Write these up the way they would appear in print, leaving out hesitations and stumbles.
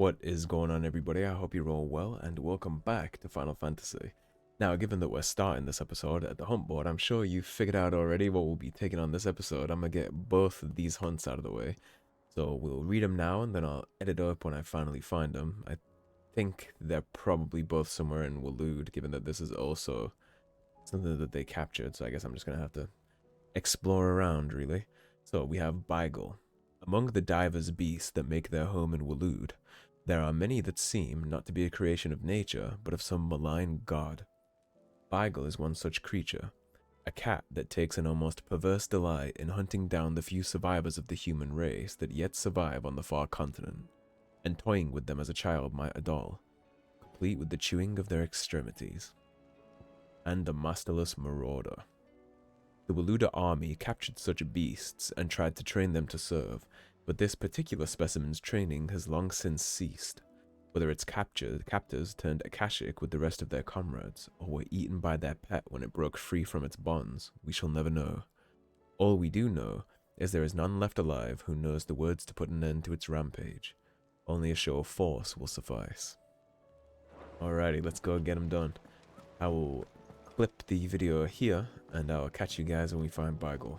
What is going on, everybody? I hope you're all well, and welcome back to Final Fantasy. Now, given that we're starting this episode at the hunt board, I'm sure you figured out already what we'll be taking on this episode. I'm gonna get both of these hunts out of the way. So we'll read them now, and then I'll edit up when I finally find them. I think they're probably both somewhere in Waloed, given that this is also something that they captured, so I guess I'm just gonna have to explore around, really. So we have Bygul. Among the diverse beasts that make their home in Waloed, there are many that seem not to be a creation of nature, but of some malign god. Bygul is one such creature, a cat that takes an almost perverse delight in hunting down the few survivors of the human race that yet survive on the far continent, and toying with them as a child might a doll, complete with the chewing of their extremities. And a masterless marauder. The Waluda army captured such beasts and tried to train them to serve, but this particular specimen's training has long since ceased. Whether its captors turned akashic with the rest of their comrades, or were eaten by their pet when it broke free from its bonds, we shall never know. All we do know is there is none left alive who knows the words to put an end to its rampage. Only a show of force will suffice. Alrighty, let's go get him done. I will clip the video here, and I'll catch you guys when we find Bygul.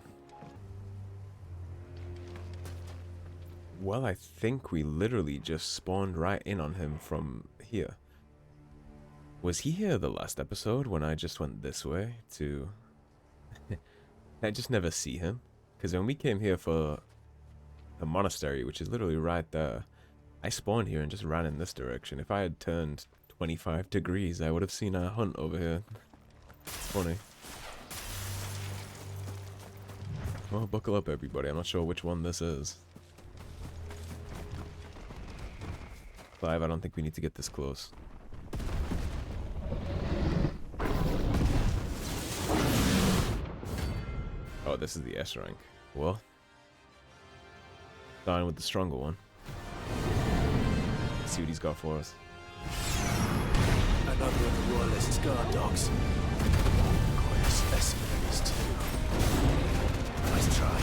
Well, I think we literally just spawned right in on him from here. Was he here the last episode when I just went this way to... I just never see him. Because when we came here for the monastery, which is literally right there, I spawned here and just ran in this direction. If I had turned 25 degrees, I would have seen a hunt over here. It's funny. Well, buckle up, everybody. I'm not sure which one this is. Clive, I don't think we need to get this close. Oh, this is the S rank. Well, starting with the stronger one. Let's see what he's got for us. Another of the royalist guard dogs. Quite a specimen of these two. Nice try.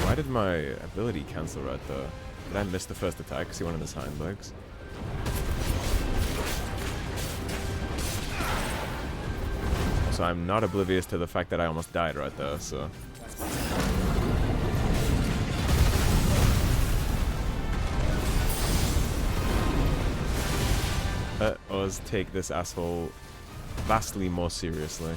Why did my ability cancel right there? Did I miss the first attack because he wanted his hind legs? So I'm not oblivious to the fact that I almost died right there, so... Let us take this asshole vastly more seriously.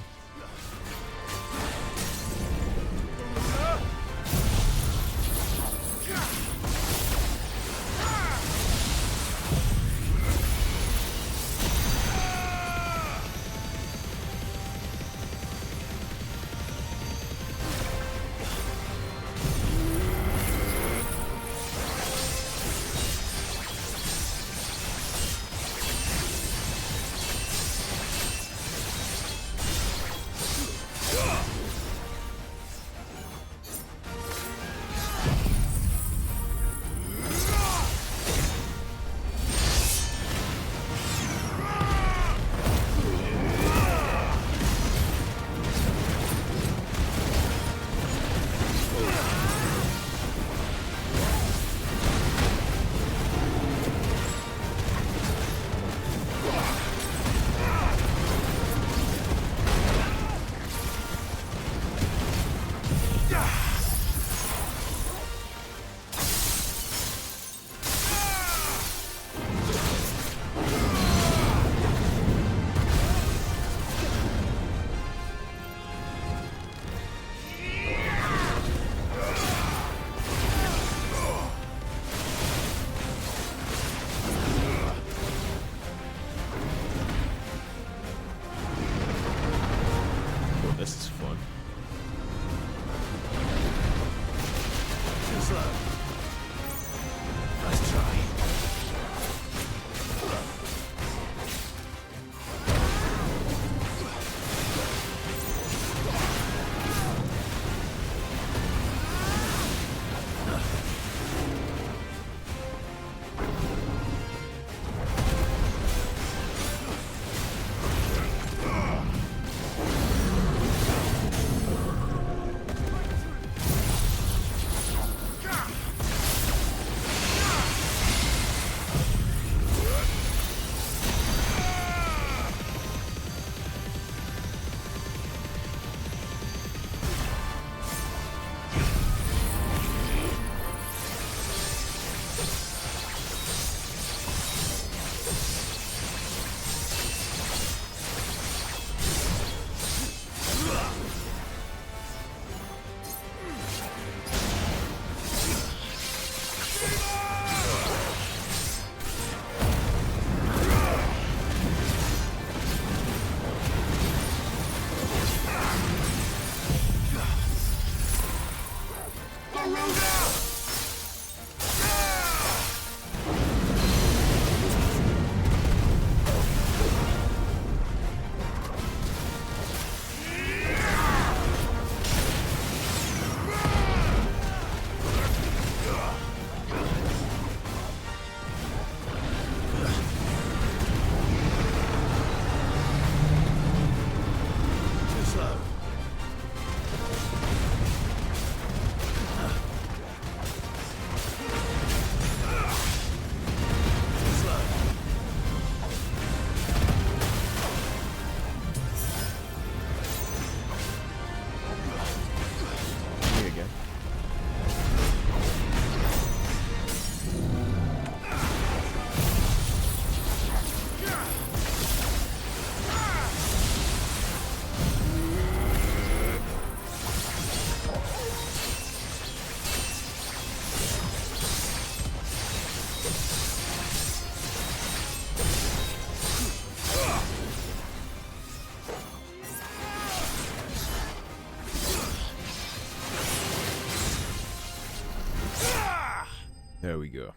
There we go.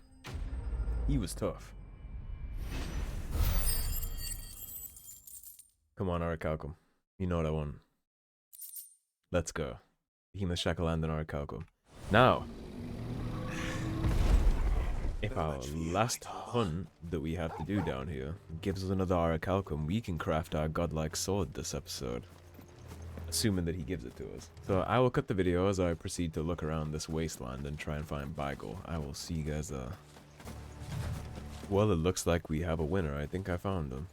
He was tough. Come on, Orichalcum. You know what I want. Let's go. Behemoth Shackleland and Orichalcum. Now, if our last hunt that we have to do down here gives us another Orichalcum, we can craft our godlike sword this episode. Assuming that he gives it to us. So I will cut the video as I proceed to look around this wasteland and try and find Bygul. I will see you guys well, it looks like we have a winner. I think I found him.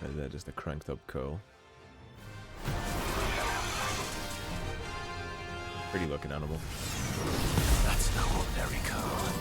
Is that just a cranked up curl? Pretty looking animal. That's no ordinary car.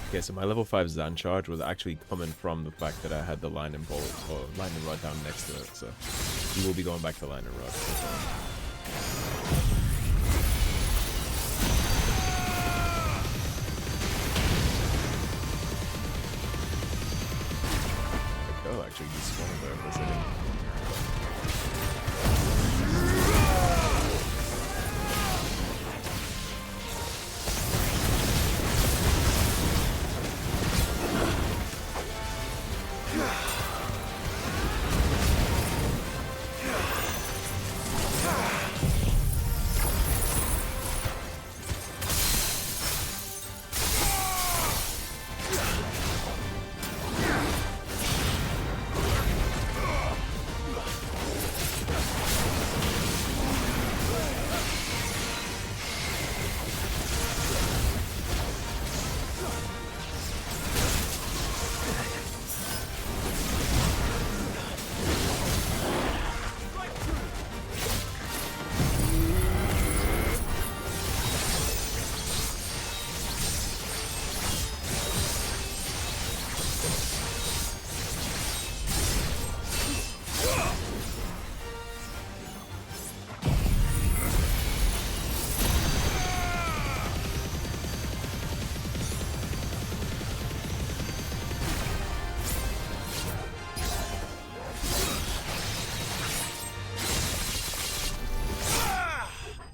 Okay, so my level 5 Zan charge was actually coming from the fact that I had the lightning bolt or lightning rod down next to it, so we will be going back to lightning rod. The girl actually despawned there for a second.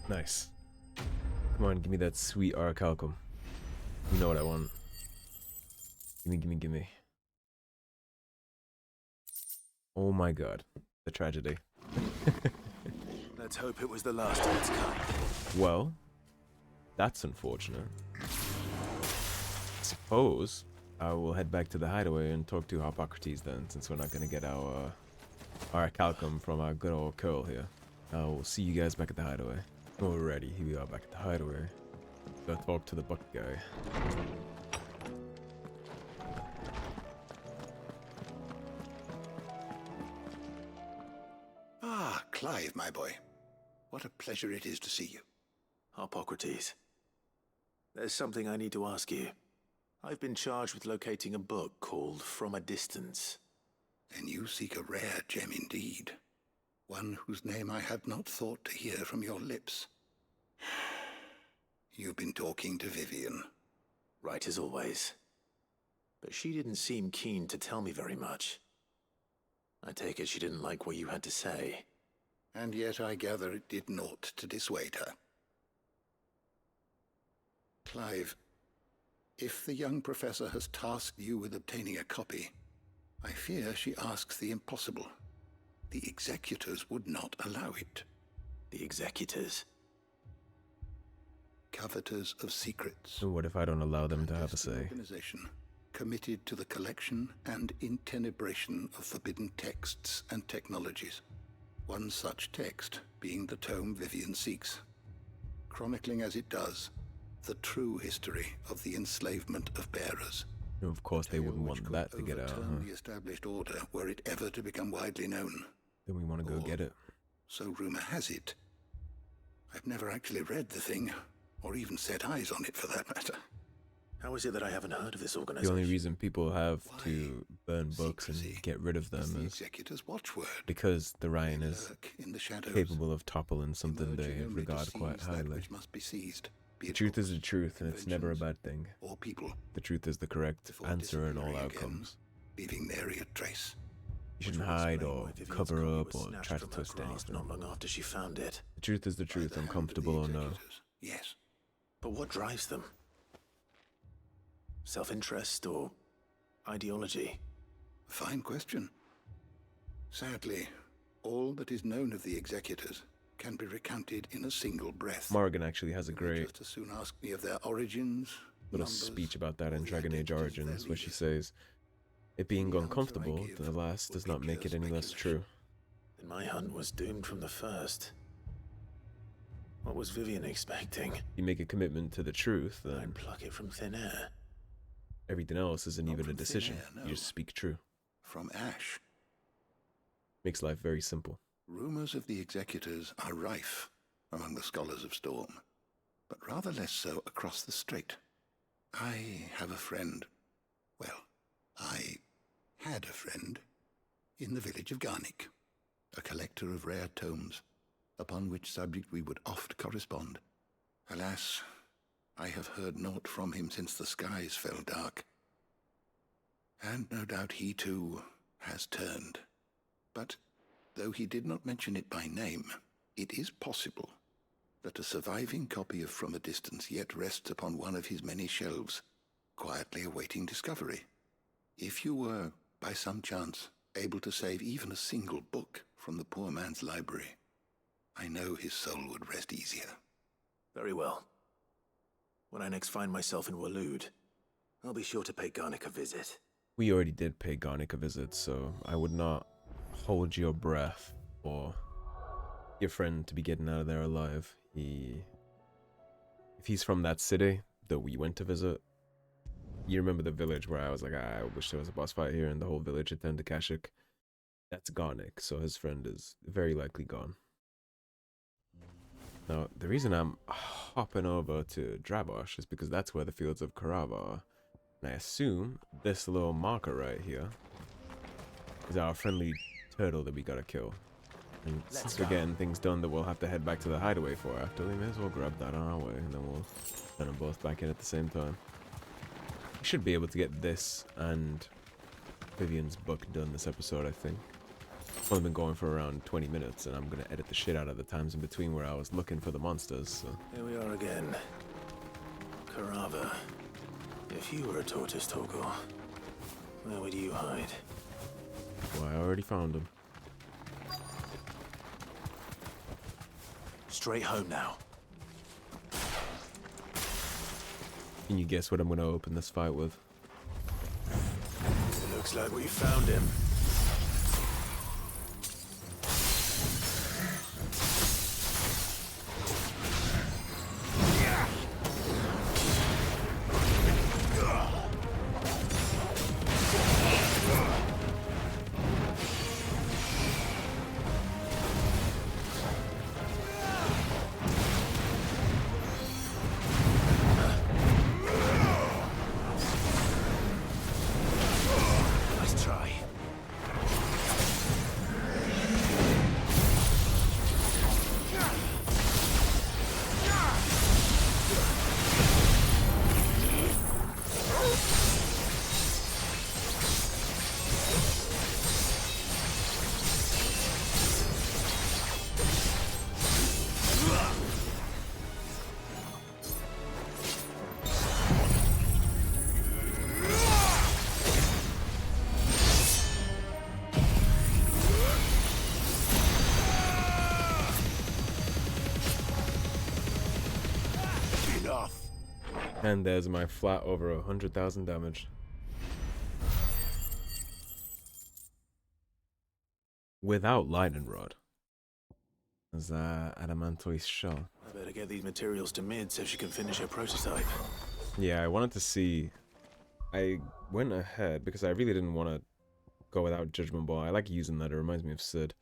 Nice. Come on, give me that sweet Orichalcum. You know what I want. Gimme, gimme, gimme. Oh my god. The tragedy. Let's hope it was the last of its kind. Well, that's unfortunate. I suppose I will head back to the hideaway and talk to Hippocrates then, since we're not going to get our Orichalcum from our good old curl here. I will see you guys back at the hideaway. Alrighty, here we are back at the hideaway. Gotta talk to the buck guy. Ah, Clive, my boy. What a pleasure it is to see you. Hippocrates. There's something I need to ask you. I've been charged with locating a book called From a Distance. Then you seek a rare gem indeed. One whose name I had not thought to hear from your lips. You've been talking to Vivian. Right as always. But she didn't seem keen to tell me very much. I take it she didn't like what you had to say. And yet I gather it did naught to dissuade her. Clive, if the young professor has tasked you with obtaining a copy, I fear she asks the impossible. The executors would not allow it. The executors? Coveters of secrets. So what if I don't allow them to have a say? Organization committed to the collection and intenebration of forbidden texts and technologies. One such text being the tome Vivian seeks, chronicling as it does the true history of the enslavement of bearers. And of course, they wouldn't want that to get out, huh? The established order, were it ever to become widely known. Then we want to go get it. So rumor has it. I've never actually read the thing, or even set eyes on it for that matter. How is it that I haven't heard of this The organization? only reason people have to burn books and get rid of them the is executor's watchword. because the Ryan is Lurk in the shadows, capable of toppling something they emerging only to regard quite seize that highly. which must be seized, be The it truth is the books, truth, and it's never a inventions, bad thing. or people, The truth is the correct before answer in all disappearing again, outcomes. leaving nary a trace. You shouldn't Which would hide explain or why Vivian's cover copy up was or snatched try to from her twist grasp anything. Not long after she found it. The truth is the By truth, the hand of the uncomfortable or no. executors, yes. But what drives them? Self-interest or ideology? Fine question. Sadly, all that is known of the executors can be recounted in a single breath. Morrigan actually has a You may great just as soon ask me of their origins, little numbers, speech about that or in the Dragon Age identities of their Origins, where she leaders. says, "It being The answer I uncomfortable, give the last would does be not make pure it any less speculation. true." Then my hunt was doomed from the first. What was Vivian expecting? You make a commitment to the truth, I'd then pluck it from thin air. everything else isn't Not even a from thin decision. air, no. You just speak true. From ash. Makes life very simple. Rumors of the executors are rife among the scholars of Storm, but rather less so across the strait. I have a friend. Well, I had a friend in the village of Garnick, a collector of rare tomes, upon which subject we would oft correspond. Alas, I have heard naught from him since the skies fell dark. And no doubt he too has turned. But though he did not mention it by name, it is possible that a surviving copy of From a Distance yet rests upon one of his many shelves, quietly awaiting discovery. If you were, by some chance, able to save even a single book from the poor man's library, I know his soul would rest easier. Very well. When I next find myself in Waloed, I'll be sure to pay Garnick a visit. We already did pay Garnick a visit, so I would not hold your breath for your friend to be getting out of there alive. If he's from that city that we went to visit, you remember the village where I was like, I wish there was a boss fight here, and the whole village had turned to Kashyyyk. That's Garnick, so his friend is very likely gone. Now, the reason I'm hopping over to Drabosh is because that's where the fields of Karava are. And I assume this little marker right here is our friendly turtle that we gotta kill. And since we're getting things done that we'll have to head back to the hideaway for after, we may as well grab that on our way, and then we'll turn them both back in at the same time. We should be able to get this and Vivian's book done this episode, I think. I've only been going for around 20 minutes, and I'm gonna edit the shit out of the times in between where I was looking for the monsters, so. Here we are again. Karava. If you were a tortoise, Torgor, where would you hide? Well, I already found him. Straight home now. Can you guess what I'm gonna open this fight with? It looks like we found him. Nice try. Enough. And there's my flat over 100,000 damage. Without Lightning Rod. There's adamantoise shell. I better get these materials to Mid so she can finish her prototype. Yeah, I wanted to see. I went ahead because I really didn't want to go without Judgment Ball. I like using that. It reminds me of Sid.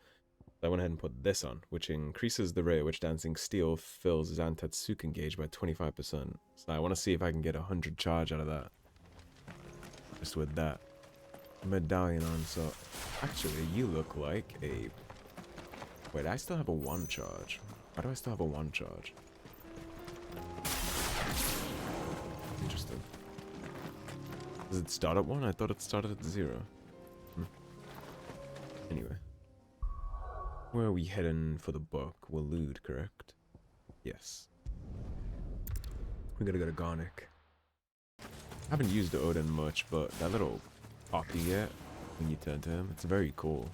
So I went ahead and put this on, which increases the rate at which Dancing Steel fills Zantetsuken gauge by 25%. So I want to see if I can get 100 charge out of that. Just with that medallion on. So actually, you look like a... Wait, I still have a 1 charge. Why do I still have a 1 charge? Interesting. Does it start at 1? I thought it started at 0. Anyway. Where are we heading for the book? Waloed, correct? Yes. We gotta go to Garnick. I haven't used Odin much, but that little pop you get when you turn to him, it's very cool.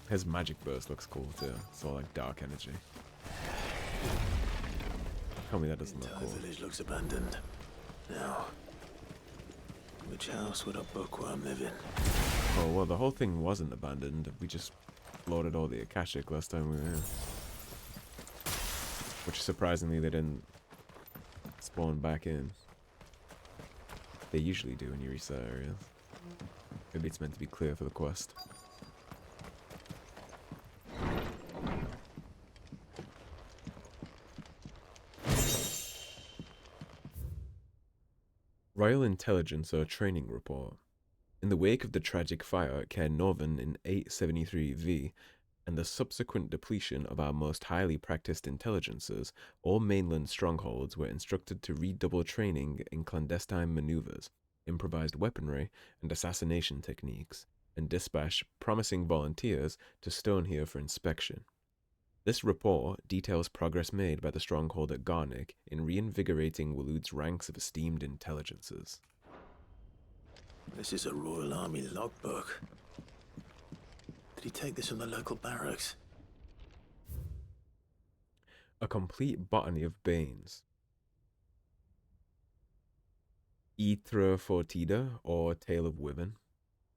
His magic burst looks cool too. It's all like dark energy. Tell me that doesn't look cool. The village looks abandoned. Now, which house would a bookworm live in? Oh, well, the whole thing wasn't abandoned. We just loaded all the Akashic last time we were here. Which, surprisingly, they didn't spawn back in. They usually do when you reset areas. Maybe it's meant to be clear for the quest. Royal Intelligence or Training Report. In the wake of the tragic fire at Cair Northern in 873 V, and the subsequent depletion of our most highly practiced intelligences, all mainland strongholds were instructed to redouble training in clandestine maneuvers, improvised weaponry, and assassination techniques, and dispatch promising volunteers to Stonehere for inspection. This report details progress made by the stronghold at Garnick in reinvigorating Waloed's ranks of esteemed intelligences. This is a Royal Army logbook. Did he take this from the local barracks? A complete botany of Banes. Ytra fortida, or tail of women.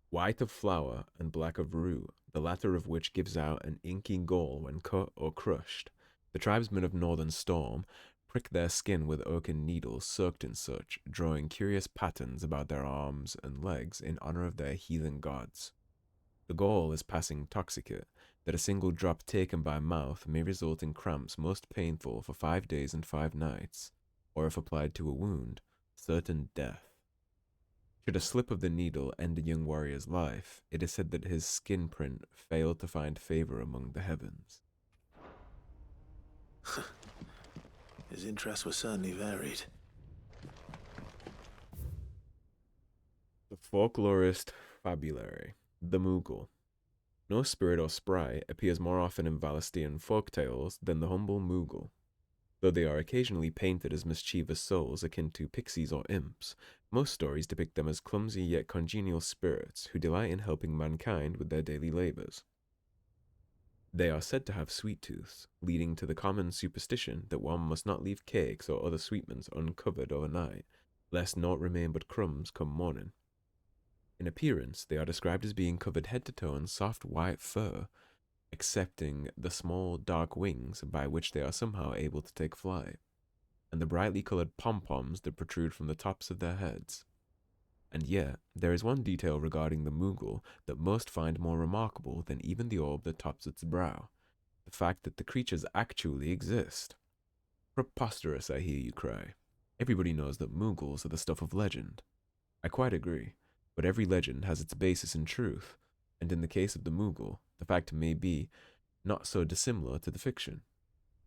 White of flower and black of rue, the latter of which gives out an inky gall when cut or crushed. The tribesmen of Northern Storm prick their skin with oaken needles soaked in such, drawing curious patterns about their arms and legs in honor of their heathen gods. The gall is passing toxicate, that a single drop taken by mouth may result in cramps most painful for 5 days and 5 nights, or if applied to a wound, certain death. Should a slip of the needle end a young warrior's life, it is said that his skin print failed to find favor among the heavens. His interests were certainly varied. The folklorist fabulary, the Moogle. No spirit or sprite appears more often in Valestian folk tales than the humble Moogle. Though they are occasionally painted as mischievous souls akin to pixies or imps, most stories depict them as clumsy yet congenial spirits who delight in helping mankind with their daily labors. They are said to have sweet tooths, leading to the common superstition that one must not leave cakes or other sweetmeats uncovered overnight, lest naught remain but crumbs come morning. In appearance, they are described as being covered head to toe in soft white fur, excepting the small dark wings by which they are somehow able to take flight, and the brightly colored pom-poms that protrude from the tops of their heads. And yet, there is one detail regarding the Moogle that most find more remarkable than even the orb that tops its brow: the fact that the creatures actually exist. Preposterous, I hear you cry. Everybody knows that Moogles are the stuff of legend. I quite agree, but every legend has its basis in truth, and in the case of the Moogle, the fact may be not so dissimilar to the fiction.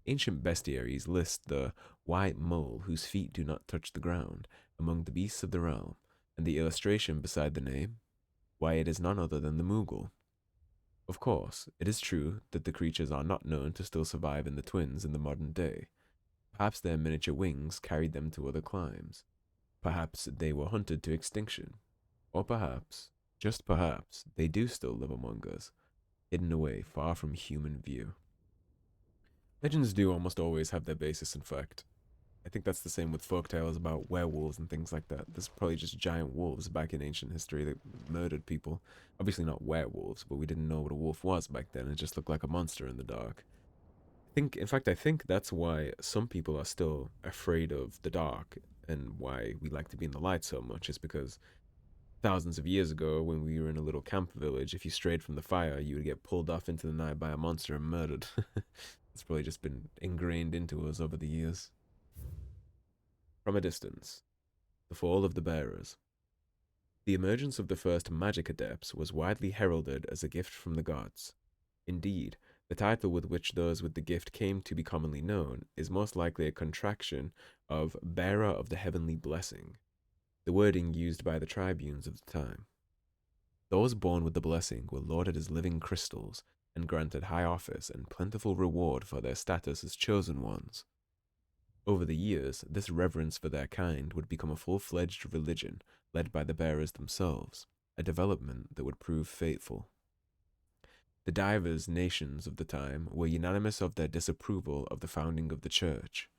Ancient bestiaries list the white mole whose feet do not touch the ground among the beasts of the realm, and the illustration beside the name, why, it is none other than the Moogle. Of course, it is true that the creatures are not known to still survive in the Twins in the modern day. Perhaps their miniature wings carried them to other climes. Perhaps they were hunted to extinction. Or perhaps, just perhaps, they do still live among us, hidden away far from human view. Legends do almost always have their basis in fact. I think that's the same with folktales about werewolves and things like that. There's probably just giant wolves back in ancient history that murdered people. Obviously not werewolves, but we didn't know what a wolf was back then. It just looked like a monster in the dark. I think that's why some people are still afraid of the dark and why we like to be in the light so much is because thousands of years ago, when we were in a little camp village, if you strayed from the fire, you would get pulled off into the night by a monster and murdered. It's probably just been ingrained into us over the years. From a distance, the fall of the bearers. The emergence of the first magic adepts was widely heralded as a gift from the gods. Indeed, the title with which those with the gift came to be commonly known is most likely a contraction of bearer of the heavenly blessing, the wording used by the tribunes of the time. Those born with the blessing were lauded as living crystals and granted high office and plentiful reward for their status as chosen ones. Over the years, this reverence for their kind would become a full-fledged religion led by the bearers themselves, a development that would prove fateful. The divers nations of the time were unanimous of their disapproval of the founding of the church,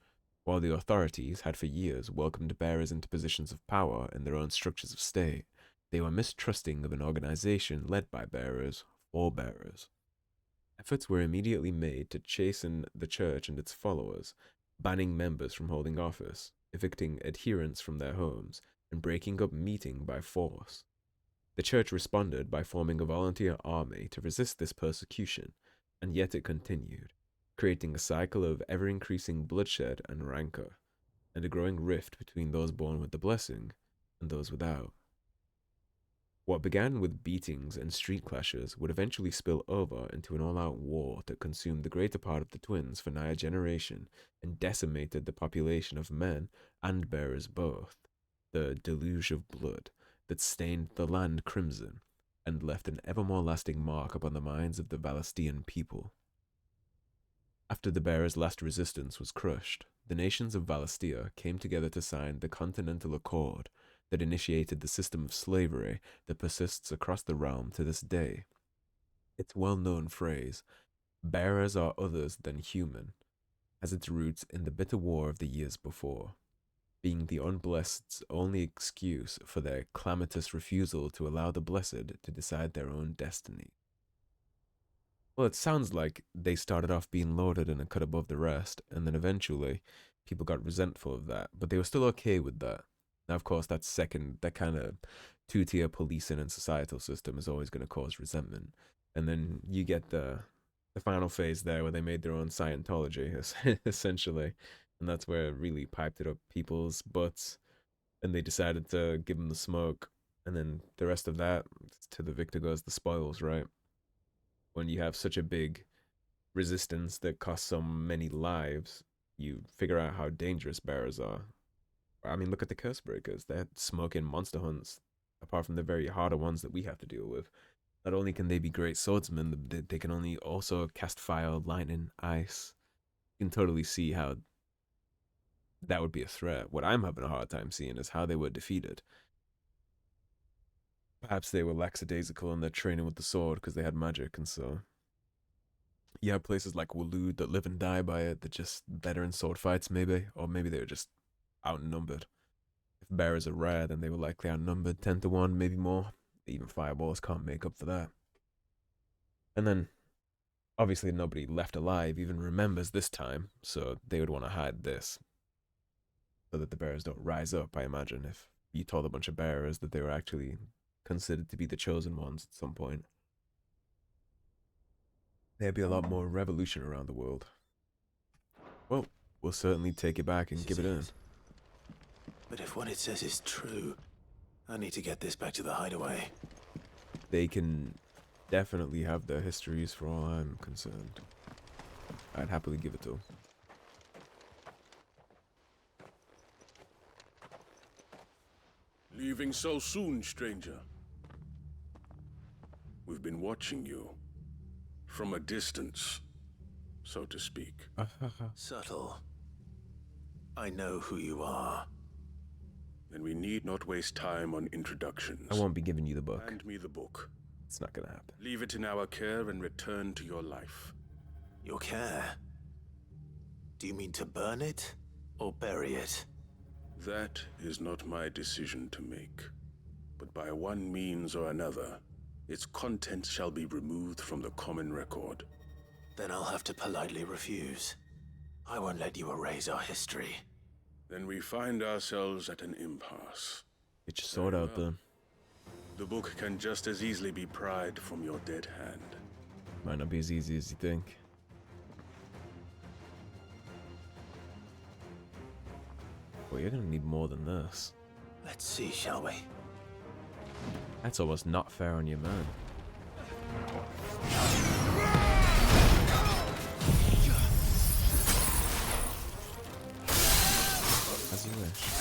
while the authorities had for years welcomed bearers into positions of power in their own structures of state. They were mistrusting of an organization led by bearers for bearers. Efforts were immediately made to chasten the church and its followers, banning members from holding office, evicting adherents from their homes, and breaking up meeting by force. The church responded by forming a volunteer army to resist this persecution, and yet it continued, creating a cycle of ever-increasing bloodshed and rancor, and a growing rift between those born with the blessing and those without. What began with beatings and street clashes would eventually spill over into an all-out war that consumed the greater part of the twins for nigh a generation and decimated the population of men and bearers both, the deluge of blood that stained the land crimson and left an ever more lasting mark upon the minds of the Valastian people. After the bearers' last resistance was crushed, the nations of Valastia came together to sign the Continental Accord that initiated the system of slavery that persists across the realm to this day. Its well-known phrase, bearers are others than human, has its roots in the bitter war of the years before, being the unblessed's only excuse for their calamitous refusal to allow the blessed to decide their own destiny. Well, it sounds like they started off being lauded and a cut above the rest, and then eventually people got resentful of that, but they were still okay with that. Now, of course, that kind of two-tier policing and societal system is always going to cause resentment. And then you get the final phase there where they made their own Scientology, essentially. And that's where it really piped it up people's butts. And they decided to give them the smoke. And then the rest of that, to the victor goes the spoils, right? When you have such a big resistance that costs so many lives, you figure out how dangerous bearers are. I mean, look at the curse breakers. They're smoking monster hunts, apart from the very harder ones that we have to deal with. Not only can they be great swordsmen, they can only also cast fire, lightning, ice. You can totally see how that would be a threat. What I'm having a hard time seeing is how they were defeated. Perhaps they were lackadaisical in their training with the sword because they had magic, and so you have places like Waloed that live and die by it, that just better in sword fights, maybe, or maybe they were just outnumbered. If bearers are rare, then they were likely outnumbered 10 to 1, maybe more. Even fireballs can't make up for that. And then, obviously, nobody left alive even remembers this time, so they would want to hide this so that the bearers don't rise up, I imagine, if you told a bunch of bearers that they were actually considered to be the chosen ones at some point. There'd be a lot more revolution around the world. Well, we'll certainly take it back and give it in. But if what it says is true, I need to get this back to the hideaway. They can definitely have their histories for all I'm concerned. I'd happily give it to them. Leaving so soon, stranger? We've been watching you. From a distance, so to speak. Subtle. I know who you are. Then we need not waste time on introductions. I won't be giving you the book. Hand me the book. It's not gonna happen. Leave it in our care and return to your life. Your care? Do you mean to burn it or bury it? That is not my decision to make. But by one means or another, its contents shall be removed from the common record. Then I'll have to politely refuse. I won't let you erase our history. Then we find ourselves at an impasse. Get your sword Very out well. there. The book can just as easily be pried from your dead hand. Might not be as easy as you think. Well, you're gonna need more than this. Let's see, shall we? That's almost not fair on you, man. As you wish.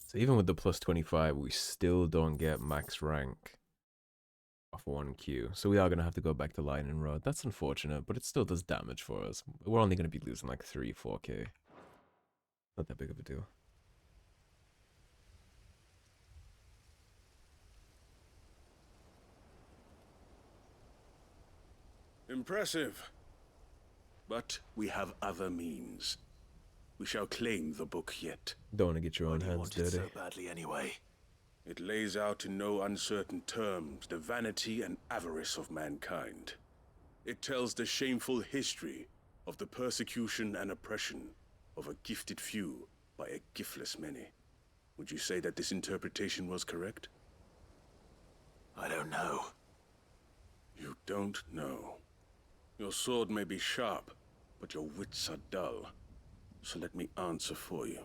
So even with the plus 25, we still don't get max rank off 1Q. So we are going to have to go back to Lightning Rod. That's unfortunate, but it still does damage for us. We're only going to be losing like 3, 4K. Not that big of a deal. Impressive. But we have other means. We shall claim the book yet. Don't want to get your Why own do you hands want it dirty. so badly anyway? It lays out in no uncertain terms the vanity and avarice of mankind. It tells the shameful history of the persecution and oppression of a gifted few by a giftless many. Would you say that this interpretation was correct? I don't know. You don't know. Your sword may be sharp, but your wits are dull. So let me answer for you.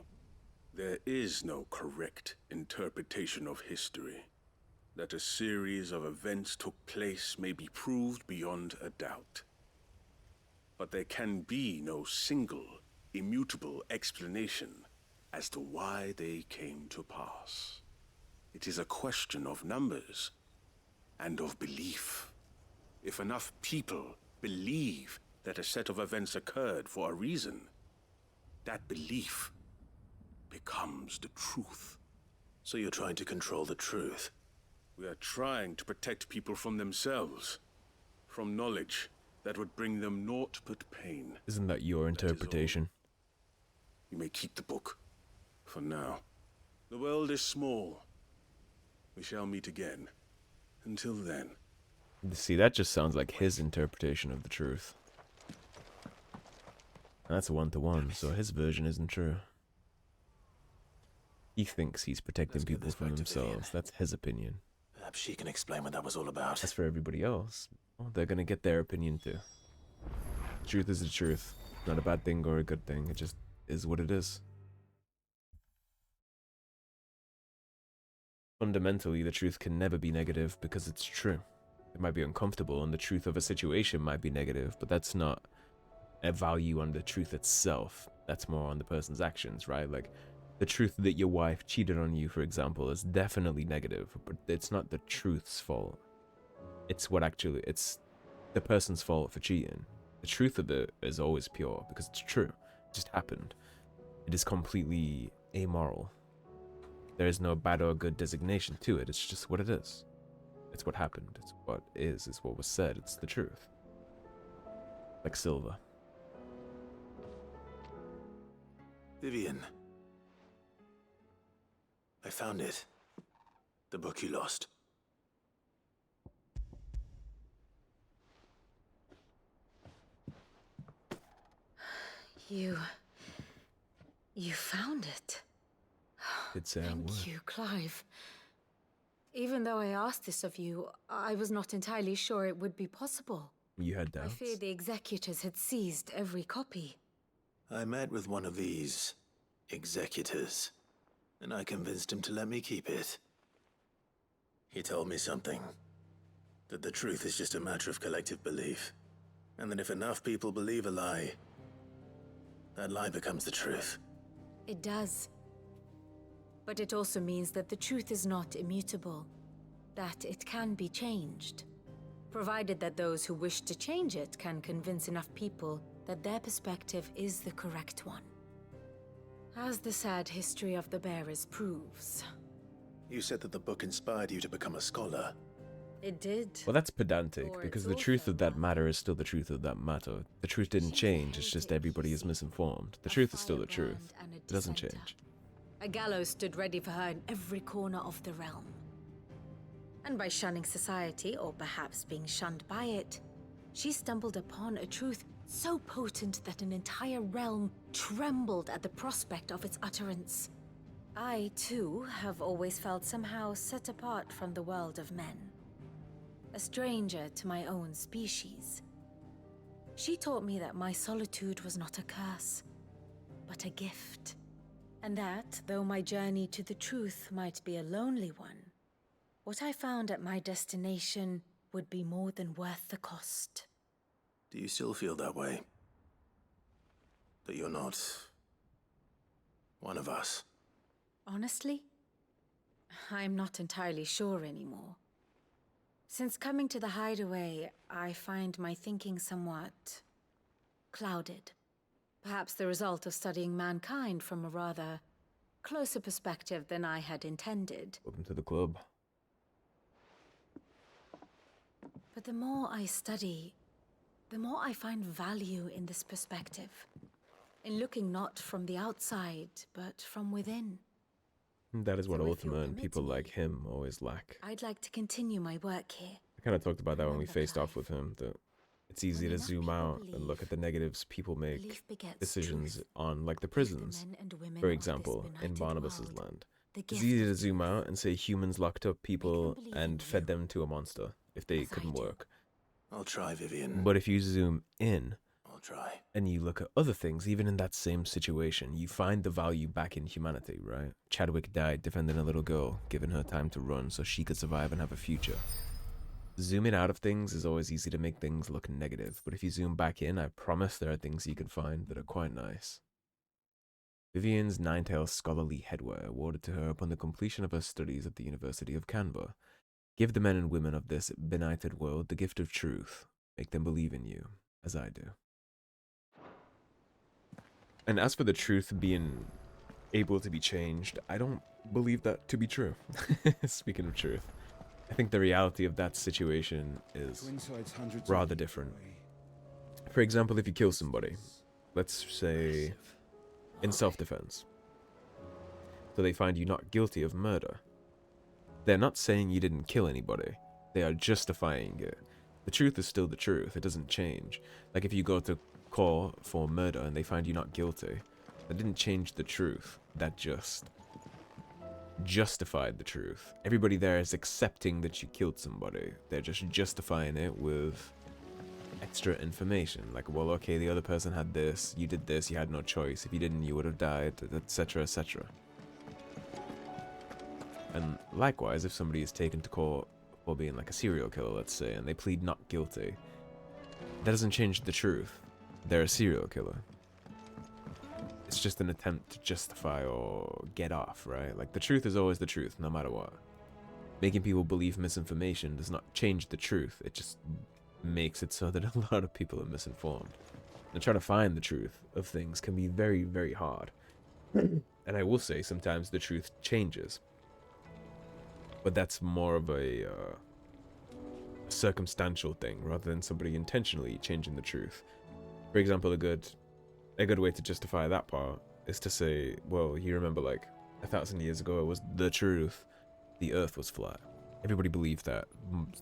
There is no correct interpretation of history. That a series of events took place may be proved beyond a doubt. But there can be no single, immutable explanation as to why they came to pass. It is a question of numbers and of belief. If enough people believe that a set of events occurred for a reason, that belief becomes the truth. So you're trying to control the truth? We are trying to protect people from themselves, from knowledge that would bring them naught but pain. Isn't that your interpretation? You may keep the book, for now. The world is small. We shall meet again. Until then. See, that just sounds like his interpretation of the truth. That's a 1-to-1, so his version isn't true. He thinks he's protecting Let's give people this from back to Vivian. themselves. That's his opinion. Perhaps she can explain what that was all about. As for everybody else, well, they're gonna get their opinion too. Truth is the truth. Not a bad thing or a good thing. It just is what it is. Fundamentally, the truth can never be negative because it's true. It might be uncomfortable, and the truth of a situation might be negative, but that's not a value on the truth itself. That's more on the person's actions, right? Like, the truth that your wife cheated on you, for example, is definitely negative, but it's not the truth's fault. It's the person's fault for cheating. The truth of it is always pure because it's true. It just happened. It is completely amoral. There is no bad or good designation to it. It's just what it is. It's what happened. It's what is. It's what was said. It's the truth. Like silver. Vivian. I found it. The book you lost. You found it. Did say I would. Thank you, Clive. Even though I asked this of you, I was not entirely sure it would be possible. You had I doubts? feared the executors had seized every copy. I met with one of these executors, and I convinced him to let me keep it. He told me something. That the truth is just a matter of collective belief. And that if enough people believe a lie, that lie becomes the truth. It does. But it also means that the truth is not immutable. That it can be changed. Provided that those who wish to change it can convince enough people that their perspective is the correct one. As the sad history of the bearers proves. You said that the book inspired you to become a scholar. It did. Well, that's pedantic, Or because it's the truth also of that one. matter is still the truth of that matter. The truth didn't She's a change, it's just heretic, everybody you is see. misinformed. The A truth is still the firebrand truth. and a It doesn't dissenter. change. A gallows stood ready for her in every corner of the realm. And by shunning society, or perhaps being shunned by it, she stumbled upon a truth so potent that an entire realm trembled at the prospect of its utterance. I, too, have always felt somehow set apart from the world of men. A stranger to my own species. She taught me that my solitude was not a curse, but a gift. And that, though my journey to the truth might be a lonely one, what I found at my destination would be more than worth the cost. Do you still feel that way? That you're not one of us? Honestly, I'm not entirely sure anymore. Since coming to the hideaway, I find my thinking somewhat clouded. Perhaps the result of studying mankind from a rather closer perspective than I had intended. Welcome to the club. But the more I study, the more I find value in this perspective. In looking not from the outside, but from within. That is what So if you'll Ultima and permit people me, like him always lack. I'd like to continue my work here. I kind of talked about that when we Remember, faced off Clive, with him, that it's easy when to enough zoom people out and look believe, at the negatives people make belief begets decisions truth. on, like the Give the prisons, men and women for of this example, in benighted Barnabas's world land. the It's gift easy of to zoom truth. out and say humans locked up people believe and in fed you, them to a monster if they as I couldn't do. work. I'll try, Vivian. But if you zoom in I'll try. and you look at other things, even in that same situation, you find the value back in humanity, right? Chadwick died defending a little girl, giving her time to run so she could survive and have a future. Zooming out of things is always easy to make things look negative, but if you zoom back in, I promise there are things you can find that are quite nice. Vivian's Ninetale Scholarly Headwear, awarded to her upon the completion of her studies at the University of Canberra. Give the men and women of this benighted world the gift of truth. Make them believe in you, as I do. And as for the truth being able to be changed, I don't believe that to be true. Speaking of truth, I think the reality of that situation is rather different. For example, if you kill somebody, let's say in self-defense, so they find you not guilty of murder, they're not saying you didn't kill anybody, they are justifying it. The truth is still the truth, it doesn't change. Like if you go to court for murder and they find you not guilty, that didn't change the truth, that just justified the truth. Everybody there is accepting that you killed somebody, they're just justifying it with extra information, like, well, okay, the other person had this, you did this, you had no choice, if you didn't you would have died, etc, etc. And likewise, if somebody is taken to court for being like a serial killer, let's say, and they plead not guilty, that doesn't change the truth. They're a serial killer. It's just an attempt to justify or get off, right? Like, the truth is always the truth, no matter what. Making people believe misinformation does not change the truth, it just makes it so that a lot of people are misinformed. And trying to find the truth of things can be very, very hard. And I will say, sometimes the truth changes. But that's more of a circumstantial thing, rather than somebody intentionally changing the truth. For example, a good way to justify that part is to say, well, you remember like 1,000 years ago, it was the truth, the earth was flat. Everybody believed that.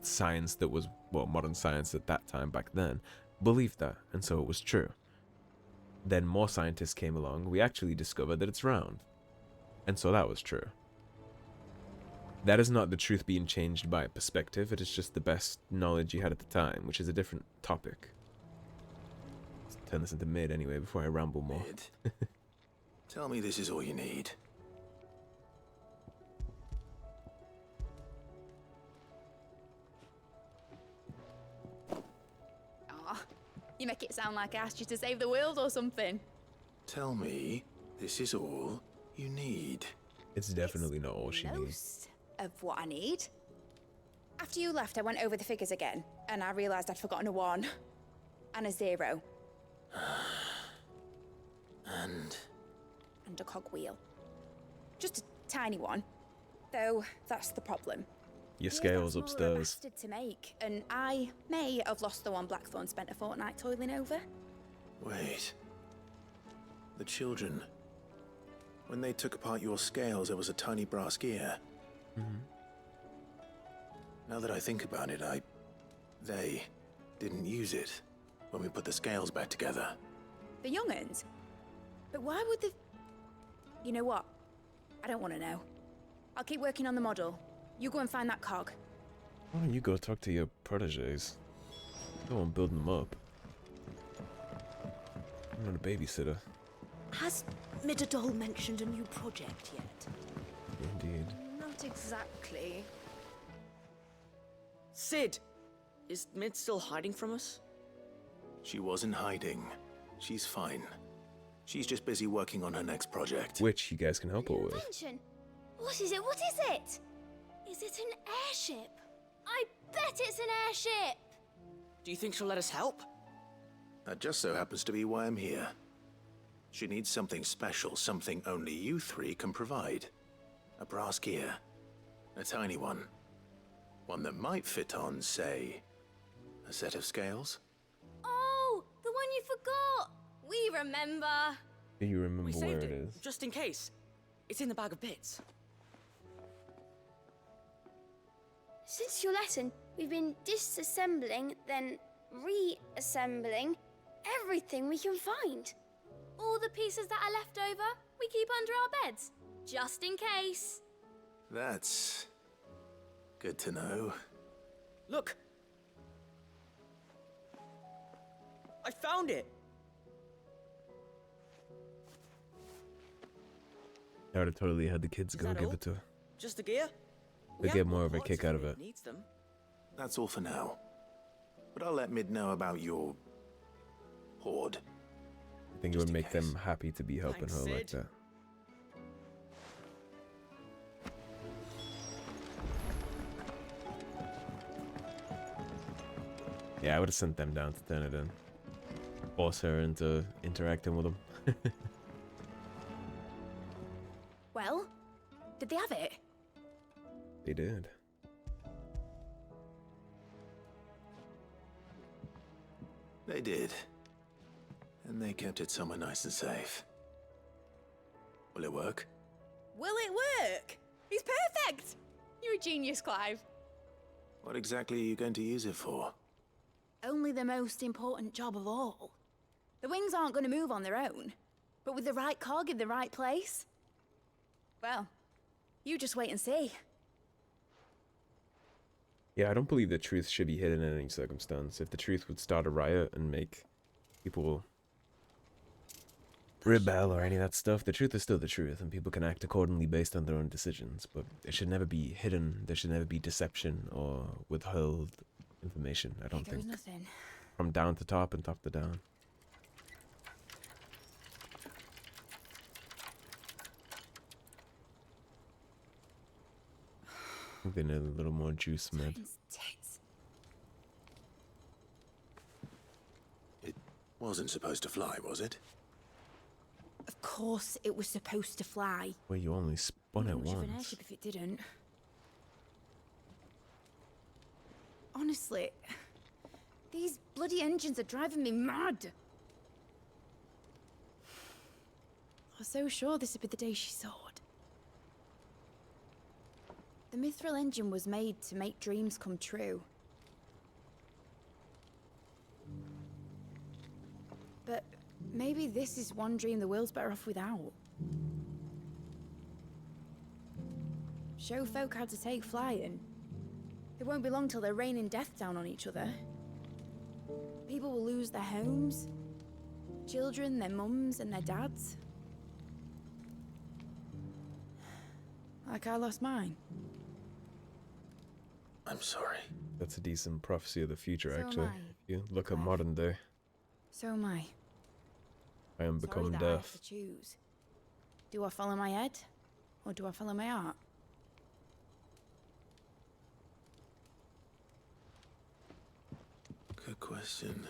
Science that was, well, modern science at that time back then, believed that, and so it was true. then more scientists came along, we actually discovered that it's round. And so that was true. That is not the truth being changed by perspective, it is just the best knowledge you had at the time, which is a different topic. Let's turn this into mid anyway before I ramble more. Mid. Tell me this is all you need. Aw, you make it sound like I asked you to save the world or something. Tell me this is all you need. It's definitely not all she needs. Most of what I need. After you left, I went over the figures again, and I realized I'd forgotten a 1 and a 0 And and a cogwheel. Just a tiny one, though. That's the problem. Your Here's scales that smaller upstairs. bastard to make, and I may have lost the one Blackthorn spent a fortnight toiling over. wait. The children. When they took apart your scales, there was a tiny brass gear. Now that I think about it, they didn't use it when we put the scales back together. The young'uns? But why would the... You know what? I don't want to know. I'll keep working on the model. You go and find that cog. Why don't you go talk to your proteges? Go on building them up. I'm not a babysitter. Has Midadol mentioned a new project yet? Indeed. Not exactly. Sid! Is Mid still hiding from us? She wasn't hiding. She's fine. She's just busy working on her next project. Which you guys can help her with. Invention. What is it? What is it? Is it an airship? I bet it's an airship! Do you think she'll let us help? That just so happens to be why I'm here. She needs something special, something only you 3 can provide. A brass gear. A tiny one. One that might fit on, say, a set of scales? Oh, the one you forgot! We remember! Do you remember We where saved it it, is? just in case. It's in the bag of bits. Since your lesson, we've been disassembling, then reassembling everything we can find. All the pieces that are left over, we keep under our beds, just in case. That's good to know. Look! I found it! I would have totally had the kids Is go that give all? it to her. Just the gear? They We get have more more of a parts kick if out of Mid it. needs them. That's all for now. But I'll let Mid know about your hoard. I think it Just would in make them case. happy to be helping Thanks, her like Sid. that. Yeah, I would have sent them down to turn it in. Force her into interacting with them. Well, did they have it? They did. They did. And they kept it somewhere nice and safe. Will it work? Will it work? He's perfect! You're a genius, Clive. What exactly are you going to use it for? Only the most important job of all. The wings aren't going to move on their own. But with the right cog in the right place... Well, you just wait and see. Yeah, I don't believe the truth should be hidden in any circumstance. If the truth would start a riot and make people rebel or any of that stuff, the truth is still the truth, and people can act accordingly based on their own decisions. But it should never be hidden. There should never be deception or withheld information. I don't Here goes think. nothing. From down to top and top to down. I think they need a little more juice, Med. Titan's tits. It wasn't supposed to fly, was it? Of course it was supposed to fly. Well, you only spun it Wouldn't much of an once. airship if it didn't. Honestly, these bloody engines are driving me mad. I was so sure this would be the day she soared. The Mithril engine was made to make dreams come true. But Maybe this is one dream the world's better off without. Show folk how to take flight, and it won't be long till they're raining death down on each other. People will lose their homes, children, their mums and their dads. Like I lost mine. I'm sorry. That's a decent prophecy of the future, So am actually. I. If you look at Clive. modern day, So am I. I am Sorry become that I have death. to choose. Do I follow my head, or do I follow my heart? Good question.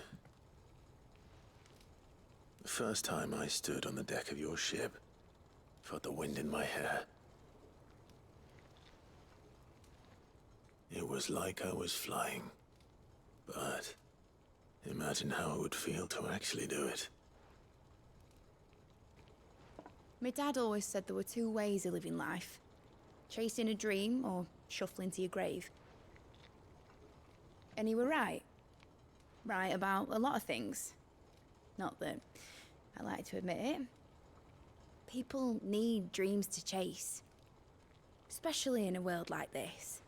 The first time I stood on the deck of your ship, felt the wind in my hair. It was like I was flying. But imagine how it would feel to actually do it. My dad always said there were two ways of living life. Chasing a dream or shuffling to your grave. And he were right. Right about a lot of things. Not that I like to admit it. People need dreams to chase. Especially in a world like this.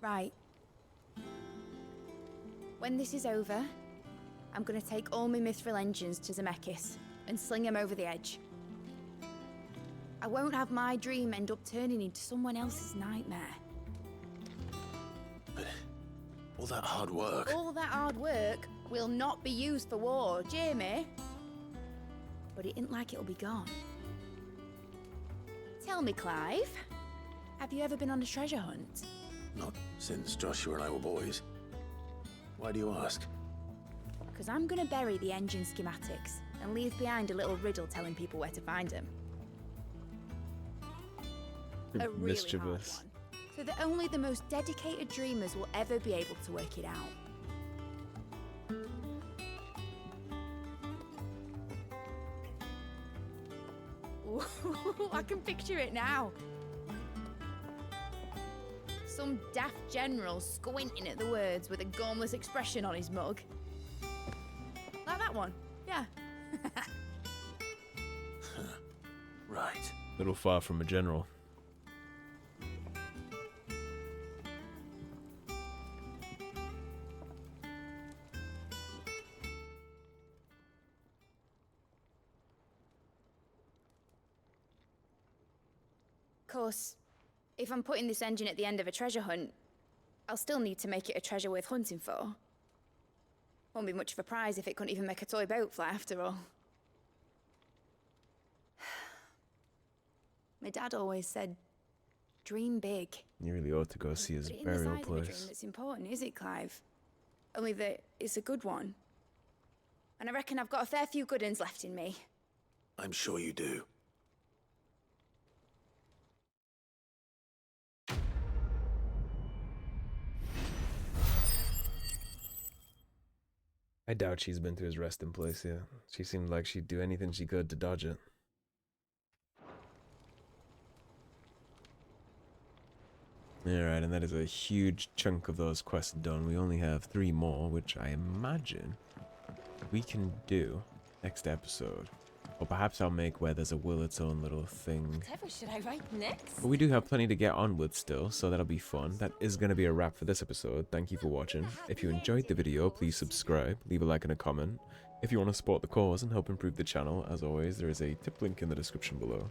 Right. When this is over, I'm gonna take all my mithril engines to Zemeckis and sling them over the edge. I won't have my dream end up turning into someone else's nightmare. But all that hard work. All that hard work will not be used for war, Jamie. But it ain't like it'll be gone. Tell me, Clive, have you ever been on a treasure hunt? Not since Joshua and I were boys. Why do you ask? Because I'm gonna bury the engine schematics and leave behind a little riddle telling people where to find them. A really Mischievous. hard one, so that only the most dedicated dreamers will ever be able to work it out. Ooh, I can picture it now. Some daft general squinting at the words with a gormless expression on his mug. Like that one, yeah. Right. Little far from a general. Of course, if I'm putting this engine at the end of a treasure hunt, I'll still need to make it a treasure worth hunting for. Won't be much of a prize if it couldn't even make a toy boat fly after all. My dad always said, dream big. You really ought to go see his But it ain't the burial size of a dream place. that's important, is it, Clive? Only that it's a good one. And I reckon I've got a fair few good uns left in me. I'm sure you do. I doubt she's been to his resting place yet. She seemed like she'd do anything she could to dodge it. Alright, and that is a huge chunk of those quests done. We only have 3 more, which I imagine we can do next episode. Or perhaps I'll make where there's a will its own little thing. Whatever should I write next? But we do have plenty to get on with still, so that'll be fun. That is going to be a wrap for this episode. Thank you for watching. If you enjoyed the video, please subscribe, leave a like and a comment. If you want to support the cause and help improve the channel, as always, there is a tip link in the description below.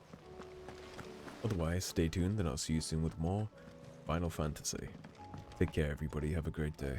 Otherwise, stay tuned and I'll see you soon with more Final Fantasy. Take care everybody, have a great day.